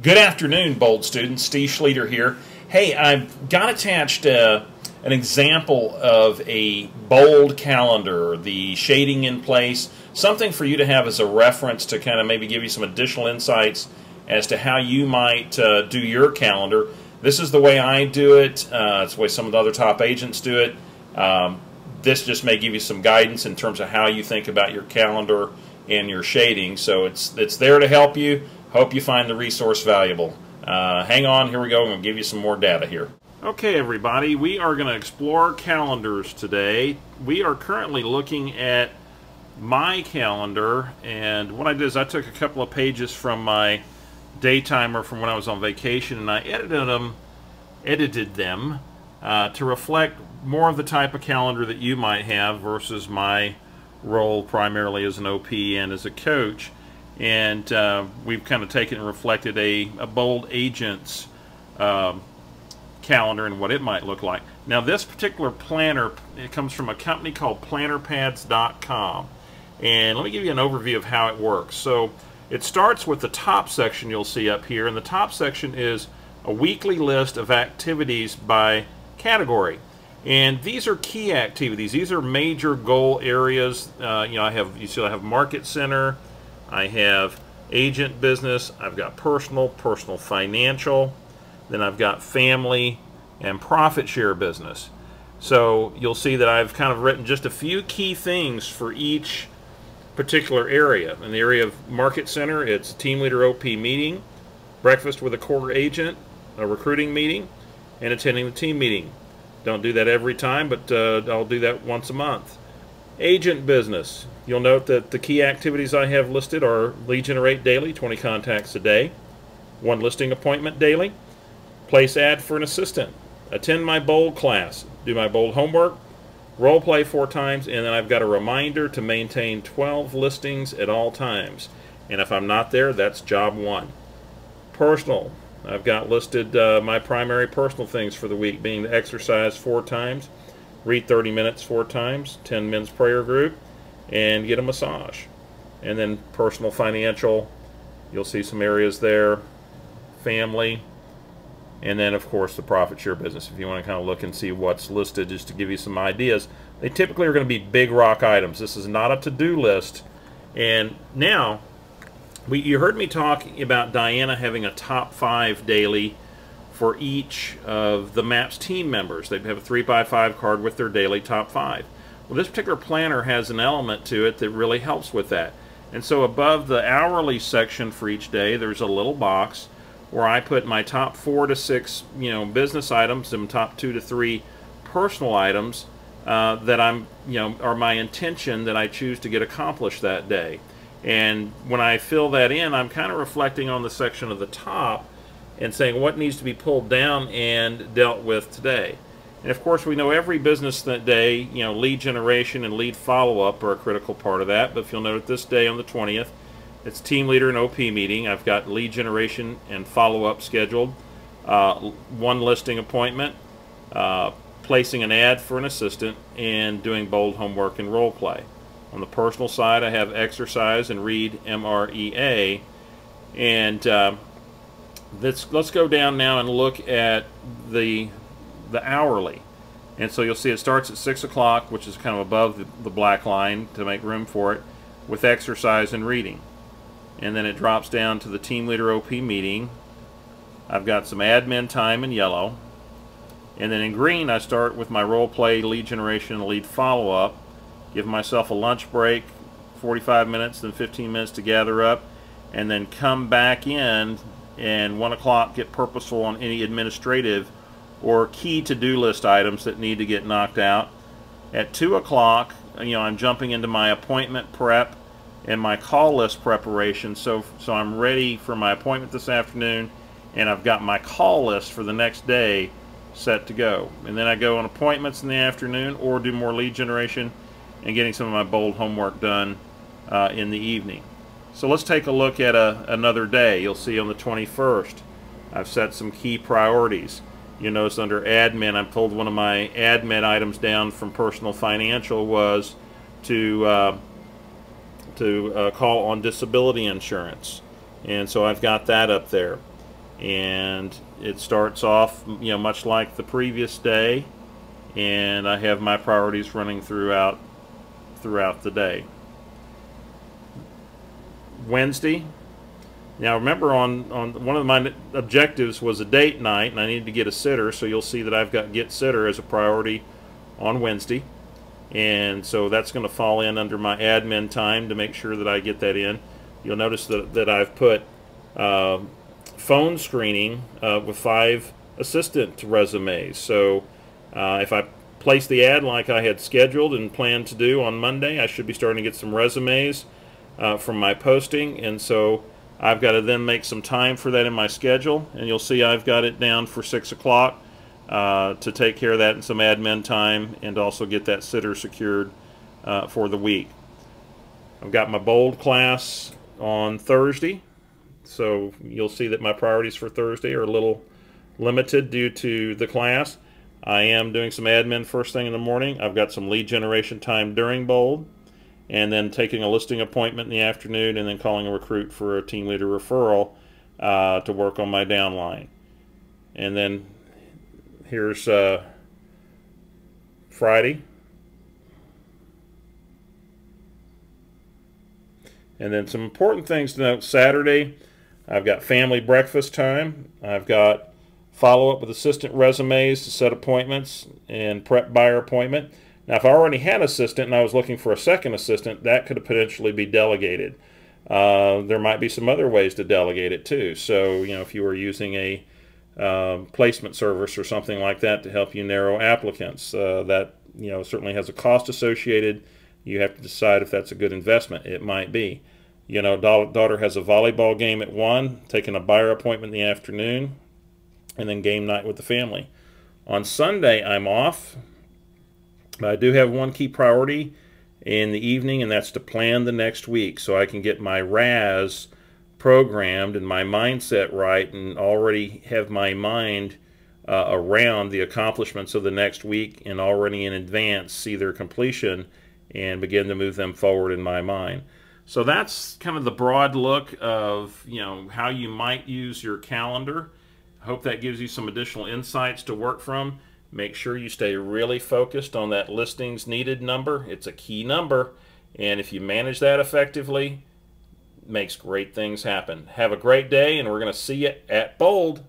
Good afternoon, Bold students. Steve Schleter here. Hey, I've got attached an example of a Bold calendar, the shading in place, something for you to have as a reference to kind of maybe give you some additional insights as to how you might do your calendar. This is the way I do it. It's the way some of the other top agents do it. This just may give you some guidance in terms of how you think about your calendar and your shading. So it's there to help you. Hope you find the resource valuable. Hang on, here we go. I'm going to give you some more data here. Okay, everybody, we are going to explore calendars today. We are currently looking at my calendar, and what I did is I took a couple of pages from my day timer from when I was on vacation, and I edited them to reflect more of the type of calendar that you might have versus my role primarily as an OP and as a coach. And we've kind of taken and reflected a Bold agent's calendar and what it might look like. Now, this particular planner, it comes from a company called plannerpads.com. And let me give you an overview of how it works. So it starts with the top section you'll see up here, and the top section is a weekly list of activities by category. And these are key activities. These are major goal areas. You see I have Market Center, I have agent business, I've got personal financial, then I've got family and profit share business. So you'll see that I've kind of written just a few key things for each particular area. In the area of Market Center, it's a team leader OP meeting, breakfast with a core agent, a recruiting meeting, and attending the team meeting. Don't do that every time, but I'll do that once a month. Agent business. You'll note that the key activities I have listed are lead generate daily, 20 contacts a day, 1 listing appointment daily, place ad for an assistant, attend my Bold class, do my Bold homework, role play 4 times, and then I've got a reminder to maintain 12 listings at all times. And if I'm not there, that's job 1. Personal. I've got listed my primary personal things for the week being to exercise 4 times, read 30 minutes 4 times, 10 men's prayer group, and get a massage. And then personal financial, you'll see some areas there, family, and then of course the profit share business. If you want to kind of look and see what's listed just to give you some ideas, they typically are going to be big rock items. This is not a to-do list. And now, you heard me talk about Diana having a top 5 daily for each of the MAPS team members. They have a 3x5 card with their daily top 5. Well, this particular planner has an element to it that really helps with that. And so above the hourly section for each day, there's a little box where I put my top 4 to 6, business items and top 2 to 3 personal items that are my intention that I choose to get accomplished that day. And when I fill that in, I'm kind of reflecting on the section of the top and saying what needs to be pulled down and dealt with today. And of course, we know every business that day, lead generation and lead follow-up are a critical part of that. But if you'll note this day on the 20th, it's team leader and OP meeting. I've got lead generation and follow-up scheduled, 1 listing appointment, placing an ad for an assistant, and doing Bold homework and role play. On the personal side, I have exercise and read MREA. And let's go down now and look at the hourly. And so you'll see it starts at 6 o'clock, which is kind of above the black line to make room for it, with exercise and reading. And then it drops down to the team leader OP meeting. I've got some admin time in yellow. And then in green, I start with my role play, lead generation, and lead follow-up. Give myself a lunch break, 45 minutes, then 15 minutes to gather up, and then come back in, and 1 o'clock get purposeful on any administrative or key to-do list items that need to get knocked out. At 2 o'clock, I'm jumping into my appointment prep and my call list preparation, so I'm ready for my appointment this afternoon, and I've got my call list for the next day set to go. And then I go on appointments in the afternoon or do more lead generation and getting some of my Bold homework done in the evening. So let's take a look at another day. You'll see on the 21st, I've set some key priorities. You notice under admin, I've pulled one of my admin items down from personal financial was to call on disability insurance. And so I've got that up there. and it starts off, you know, much like the previous day, and I have my priorities running throughout the day. Wednesday. Now remember, on one of my objectives was a date night, and I needed to get a sitter, so you'll see that I've got get sitter as a priority on Wednesday, and so that's going to fall in under my admin time to make sure that I get that in. You'll notice that I've put phone screening with 5 assistant resumes. So if I place the ad like I had scheduled and planned to do on Monday, I should be starting to get some resumes from my posting, and so I've got to then make some time for that in my schedule, and you'll see I've got it down for 6 o'clock to take care of that in some admin time and also get that sitter secured for the week. I've got my bold class on Thursday, so you'll see that my priorities for Thursday are a little limited due to the class. I am doing some admin first thing in the morning. I've got some lead generation time during bold, and then taking a listing appointment in the afternoon, and then calling a recruit for a team leader referral to work on my downline. And then here's Friday. And then some important things to note. Saturday, I've got family breakfast time. I've got follow-up with assistant resumes to set appointments and prep buyer appointment. Now, if I already had an assistant and I was looking for a second assistant, that could potentially be delegated. There might be some other ways to delegate it too. So, you know, if you were using a placement service or something like that to help you narrow applicants, that, you know, certainly has a cost associated. You have to decide if that's a good investment. It might be. You know, daughter has a volleyball game at 1, taking a buyer appointment in the afternoon, and then game night with the family. On Sunday, I'm off. I do have one key priority in the evening, and that's to plan the next week so I can get my RAS programmed and my mindset right and already have my mind around the accomplishments of the next week and already in advance see their completion and begin to move them forward in my mind. So that's kind of the broad look of, you know, how you might use your calendar. I hope that gives you some additional insights to work from. Make sure you stay really focused on that listings needed number. It's a key number, and if you manage that effectively, it makes great things happen. Have a great day, and we're going to see you at Bold.